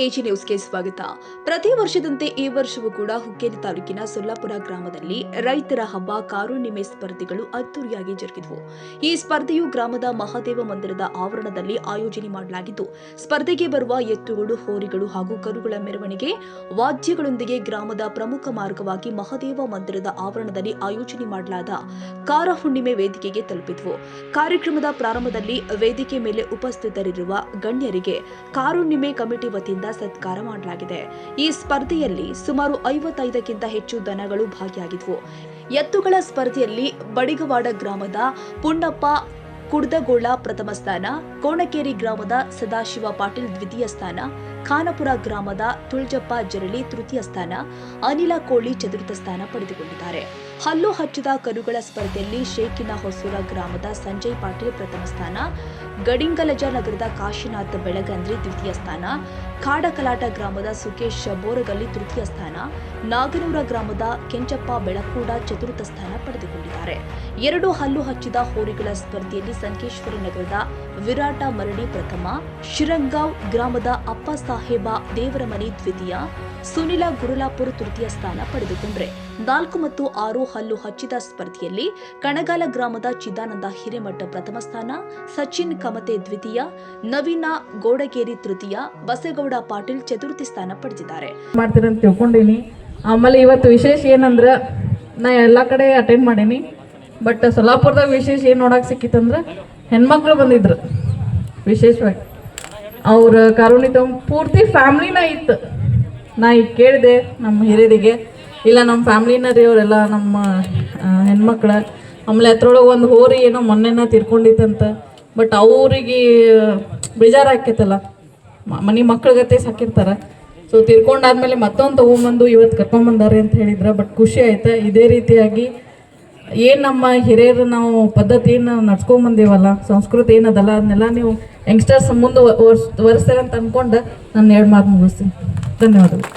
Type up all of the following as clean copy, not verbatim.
AG ನ್ಯೂಸ್ಗೆ ಸ್ವಾಗತ. ಪ್ರತಿ ವರ್ಷದಂತೆ ಈ ವರ್ಷವೂ ಕೂಡ ಹುಕ್ಕೇರಿ ತಾಲೂಕಿನ ಸೊಲ್ಲಾಪುರ ಗ್ರಾಮದಲ್ಲಿ ರೈತರ ಹಬ್ಬ ಕಾರುಣ್ಣಿಮೆ ಸ್ಪರ್ಧೆಗಳು ಅದ್ದೂರಿಯಾಗಿ ಜರುಗಿದವು. ಈ ಸ್ಪರ್ಧೆಯು ಗ್ರಾಮದ ಮಹಾದೇವ ಮಂದಿರದ ಆವರಣದಲ್ಲಿ ಆಯೋಜನೆ ಮಾಡಲಾಗಿದ್ದು, ಸ್ಪರ್ಧೆಗೆ ಬರುವ ಎತ್ತುಗಳು, ಹೋರಿಗಳು ಹಾಗೂ ಕರುಗಳ ಮೆರವಣಿಗೆ ವಾದ್ಯಗಳೊಂದಿಗೆ ಗ್ರಾಮದ ಪ್ರಮುಖ ಮಾರ್ಗವಾಗಿ ಮಹಾದೇವ ಮಂದಿರದ ಆವರಣದಲ್ಲಿ ಆಯೋಜನೆ ಮಾಡಲಾದ ಕಾರ ಹುಣ್ಣಿಮೆ ವೇದಿಕೆಗೆ ತಲುಪಿದ್ವು. ಕಾರ್ಯಕ್ರಮದ ಪ್ರಾರಂಭದಲ್ಲಿ ವೇದಿಕೆ ಮೇಲೆ ಉಪಸ್ಥಿತರಿರುವ ಗಣ್ಯರಿಗೆ ಕಾರುಣ್ಣಿಮೆ ಕಮಿಟಿ ವತಿಯಿಂದ ಸತ್ಕಾರ ಮಾಡಲಾಗಿದೆ. ಈ ಸ್ಪರ್ಧೆಯಲ್ಲಿ ಸುಮಾರು 55ಕ್ಕಿಂತ ಹೆಚ್ಚು ದನಗಳು ಭಾಗಿಯಾಗಿದ್ವು. ಎತ್ತುಗಳ ಸ್ಪರ್ಧೆಯಲ್ಲಿ ಬಡಿಗವಾಡ ಗ್ರಾಮದ ಪುಣ್ಣಪ್ಪ ಕುಡ್ದಗೋಳ ಪ್ರಥಮ ಸ್ಥಾನ, ಕೋಣಕೇರಿ ಗ್ರಾಮದ ಸದಾಶಿವ ಪಾಟೀಲ್ ದ್ವಿತೀಯ ಸ್ಥಾನ, ಖಾನಾಪುರ ಗ್ರಾಮದ ತುಳಜಪ್ಪ ಜರಳಿ ತೃತೀಯ ಸ್ಥಾನ, ಅನಿಲ ಕೋಳಿ ಚತುರ್ಥ ಸ್ಥಾನ ಪಡೆದುಕೊಂಡಿದ್ದಾರೆ. ಹಲ್ಲು ಹಚ್ಚಿದ ಕರುಗಳ ಸ್ಪರ್ಧೆಯಲ್ಲಿ ಶೇಕಿನ ಹೊಸೂರ ಗ್ರಾಮದ ಸಂಜಯ್ ಪಾಟೀಲ್ ಪ್ರಥಮ ಸ್ಥಾನ, ಗಡಿಂಗಲಜ ನಗರದ ಕಾಶಿನಾಥ್ ಬೆಳಗಂದ್ರಿ ದ್ವಿತೀಯ ಸ್ಥಾನ, ಕಾಡಕಲಾಟ ಗ್ರಾಮದ ಸುಕೇಶ್ ಬೋರಗಲ್ಲಿ ತೃತೀಯ ಸ್ಥಾನ, ನಾಗನೂರ ಗ್ರಾಮದ ಕೆಂಚಪ್ಪ ಬೆಳಕೂಡ ಚತುರ್ಥ ಸ್ಥಾನ ಪಡೆದುಕೊಂಡಿದ್ದಾರೆ. 2 ಹಲ್ಲು ಹಚ್ಚಿದ ಹೋರಿಗಳ ಸ್ಪರ್ಧೆಯಲ್ಲಿ ಸಂಕೇಶ್ವರ ನಗರದ ವಿರಾಟ ಮರಡಿ ಪ್ರಥಮ, ಶಿರಂಗಾಂವ್ ಗ್ರಾಮದ ಅಪ್ಪ ಸಾಹೇಬ ದೇವರಮನಿ ದ್ವಿತೀಯ, ಸುನಿಲ ಗುರುಲಾಪುರ ತೃತೀಯ ಸ್ಥಾನ ಪಡೆದುಕೊಂಡರೆ 4 ಮತ್ತು 6 ಹಲ್ಲು ಹಚ್ಚಿದ ಸ್ಪರ್ಧೆಯಲ್ಲಿ ಕಣಗಾಲ ಗ್ರಾಮದ ಚಿದಾನಂದ ಹಿರೇಮಠ ಪ್ರಥಮ ಸ್ಥಾನ, ಸಚಿನ್ ಕಮತೆ ದ್ವಿತೀಯ, ನವೀನ ಗೋಡಗೇರಿ ತೃತೀಯ, ಬಸೇಗೌಡ ಪಾಟೀಲ್ ಚತುರ್ಥಿ ಸ್ಥಾನ ಪಡೆದಿದ್ದಾರೆ. ಮಾಡ್ತೀರಂತ ತಿಳ್ಕೊಂಡಿನಿ. ಆಮೇಲೆ ಇವತ್ತು ವಿಶೇಷ ಏನಂದ್ರೆ ನಾ ಎಲ್ಲ ಕಡೆ ಅಟೆಂಡ್ ಮಾಡೀನಿ, ಬಟ್ ಸೊಲ್ಲಾಪುರದಾಗ ವಿಶೇಷ ಏನು ನೋಡಕ್ಕೆ ಸಿಕ್ಕಿತ್ತಂದ್ರೆ ಹೆಣ್ಮಕ್ಳು ಬಂದಿದ್ರು. ವಿಶೇಷವಾಗಿ ಅವ್ರ ಕಾರುಣಿ ಪೂರ್ತಿ ಫ್ಯಾಮ್ಲಿನ ಇತ್ತು. ನಾ ಈಗ ಕೇಳಿದೆ ನಮ್ಮ ಹಿರಿಯರಿಗೆ, ಇಲ್ಲ ನಮ್ಮ ಫ್ಯಾಮ್ಲಿನ ರೀ ಅವರೆಲ್ಲ ನಮ್ಮ ಹೆಣ್ಮಕ್ಳ. ಆಮೇಲೆ ಅದ್ರೊಳಗೆ ಒಂದು ಹೋರಿ ಏನೋ ಮೊನ್ನೆನ ತೀರ್ಕೊಂಡಿತ್ತಂತ, ಬಟ್ ಅವರಿಗೆ ಬೇಜಾರಾಕೈತಲ್ಲ, ಮನೆ ಮಕ್ಳಿಗತ್ತೆ ಸಾಕಿರ್ತಾರೆ. ಸೊ ತೀರ್ಕೊಂಡಾದ್ಮೇಲೆ ಮತ್ತೊಂದು ತೊಗೊಂಬಂದು ಇವತ್ತು ಕರ್ಕೊಂಬಂದಾರೆ ಅಂತ ಹೇಳಿದ್ರೆ, ಬಟ್ ಖುಷಿ ಆಯ್ತು. ಇದೇ ರೀತಿಯಾಗಿ ಏನು ನಮ್ಮ ಹಿರಿಯರು ನಾವು ಪದ್ಧತಿ ಏನು ನಡ್ಸ್ಕೊಂಬಂದೀವಲ್ಲ, ಸಂಸ್ಕೃತಿ ಏನದಲ್ಲ, ಅದನ್ನೆಲ್ಲ ನೀವು ಯಂಗ್ಸ್ಟರ್ಸ್ ಮುಂದೆ ವರ್ಸ್ತಾರೆ ಅಂತ ಅಂದ್ಕೊಂಡು ನಾನು 2 ಮಾತು ಮುಗಿಸ್ತೀನಿ. ಧನ್ಯವಾದಗಳು.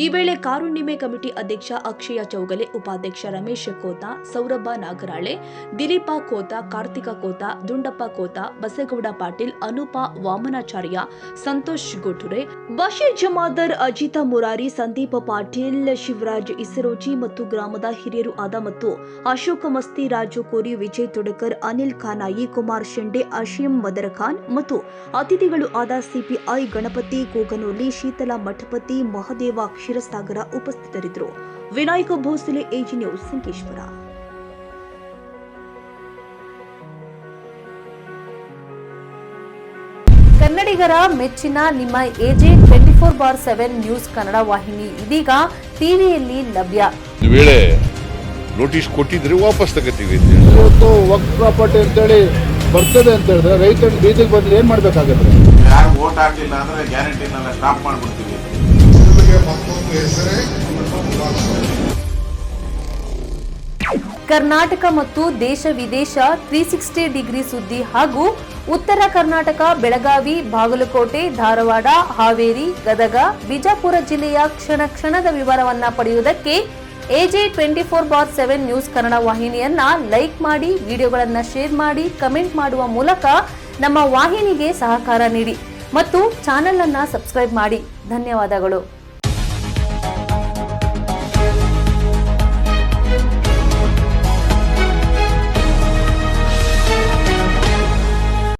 ಈ ವೇಳೆ ಕಾರುಣ್ಣಿಮೆ ಕಮಿಟಿ ಅಧ್ಯಕ್ಷ ಅಕ್ಷಯ ಚೌಗಲೆ, ಉಪಾಧ್ಯಕ್ಷ ರಮೇಶ್ ಕೋತ, ಸೌರಭ ನಾಗರಾಳೆ, ದಿಲೀಪ ಕೋತ, ಕಾರ್ತಿಕ ಕೋತ, ದುಂಡಪ್ಪ ಕೋತ, ಬಸೇಗೌಡ ಪಾಟೀಲ್, ಅನೂಪ ವಾಮನಾಚಾರ್ಯ, ಸಂತೋಷ್ ಗೊಟುರೆ, ಬಶೀರ್ ಜಮಾದರ್, ಅಜಿತ ಮುರಾರಿ, ಸಂದೀಪ ಪಾಟೀಲ್, ಶಿವರಾಜ್ ಇಸರೋಜಿ ಮತ್ತು ಗ್ರಾಮದ ಹಿರಿಯರು ಆದ ಮತ್ತು ಅಶೋಕ ಮಸ್ತಿ, ರಾಜು ಕೋರಿ, ವಿಜಯ್ ತೊಡಕರ್, ಅನಿಲ್ ಖಾನಾಯಿ, ಕುಮಾರ್ ಶೆಂಡೆ, ಅಶೀಂ ಮದರ್ ಖಾನ್ ಮತ್ತು ಅತಿಥಿಗಳು ಆದ ಸಿಪಿಐ ಗಣಪತಿ ಕೋಗನೂಲಿ, ಶೀತಲಾ ಮಠಪತಿ, ಮಹದೇವ ಕ್ಷೀರಸಾಗರ ಉಪಸ್ಥಿತರಿದ್ದರು. Vinayaka Bhosale, AG news, Sankeshwar. ಕನ್ನಡಿಗರ ಮೆಚ್ಚಿನ ನಿಮ್ಮ ಎಜೆ 24/7 ನ್ಯೂಸ್ ಕನ್ನಡ ವಾಹಿನಿ ಇದೀಗ ಟಿವಿಯಲ್ಲಿ ಲಭ್ಯ. ವೇಳೆ ನೋಟಿಸ್ ಕೊಟ್ಟಿದ್ರೆ ವಾಪಸ್ ತಗೋತೀವಿ. ಇವತ್ತು ವಕ್ಫ್ ಪ್ರಾಪರ್ಟಿ ಅಂತೇಳಿ ಬರ್ತದೆ ಅಂತ ಹೇಳಿದ್ರೆ ರೈತರು ಬೀದಿಗೆ ಬಂದ್ರೆ ಏನ್ ಮಾಡ್ಬೇಕಾಗತ್ತೆ? ಯಾರು ವೋಟ್ ಹಾಕಲಿಲ್ಲ ಅಂದ್ರೆ ಗ್ಯಾರಂಟಿನೆಲ್ಲ ಸ್ಟಾಪ್ ಮಾಡ್ಬಿಡ್ತೀವಿ. ಕರ್ನಾಟಕ ಮತ್ತು ದೇಶ ವಿದೇಶ 360 ಡಿಗ್ರಿ ಸುದ್ದಿ ಹಾಗೂ ಉತ್ತರ ಕರ್ನಾಟಕ, ಬೆಳಗಾವಿ, ಬಾಗಲಕೋಟೆ, ಧಾರವಾಡ, ಹಾವೇರಿ, ಗದಗ, ಬಿಜಾಪುರ ಜಿಲ್ಲೆಯ ಕ್ಷಣ ಕ್ಷಣದ ವಿವರವನ್ನ ಪಡೆಯುವುದಕ್ಕೆ ಎಜೆ 24/7 ನ್ಯೂಸ್ ಕನ್ನಡ ವಾಹಿನಿಯನ್ನ ಲೈಕ್ ಮಾಡಿ, ವಿಡಿಯೋಗಳನ್ನ ಶೇರ್ ಮಾಡಿ, ಕಮೆಂಟ್ ಮಾಡುವ ಮೂಲಕ ನಮ್ಮ ವಾಹಿನಿಗೆ ಸಹಕಾರ ನೀಡಿ ಮತ್ತು ಚಾನೆಲ್ ಅನ್ನ ಸಬ್ಸ್ಕ್ರೈಬ್ ಮಾಡಿ. ಧನ್ಯವಾದಗಳು.